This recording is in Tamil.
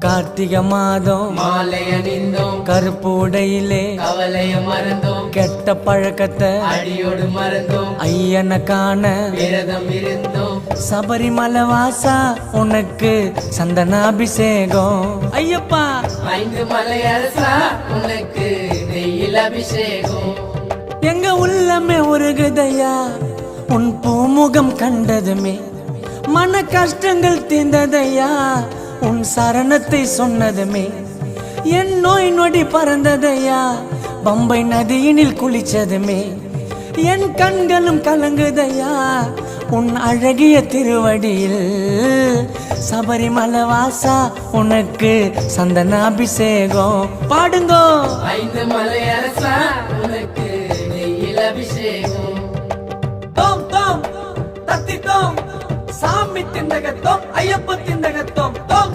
கார்த்திகை மாதம் மாலை அணிந்தோம், கருப்பு உடையிலே கவலைய மறந்தோம், கெட்ட பழக்கத்தை அடியோடு மறந்தோம், ஐயனை காண விரதம் இருந்தோம். சபரிமலை வாசா உனக்கு சந்தனாபிஷேகம். ஐயப்பா 5 மலை அரசா உனக்கு நெய்யில் அபிஷேகம். எங்க உள்ளமே உருகுதையா உன் பூமுகம் கண்டதுமே, மன கஷ்டங்கள் தீர்ந்ததையா உன் சரணத்தை சொன்னதுமே, என் நோய் நொடி பறந்ததையா பம்பை நதியினில் குளிச்சதுமே, என் கண்களும் கலங்குதையா உன் அழகிய திருவடியில். சபரிமலை வாசா உனக்கு சந்தனாபிஷேகம். பாடுங்கோ 5 மலை அரசா உனக்கு நெய்யில் அபிஷேகம். தோம் தோம் தத்தி தோம் சாமி திண்டகத்தோம் ஐயப்ப திண்டகத்தோம் தோம்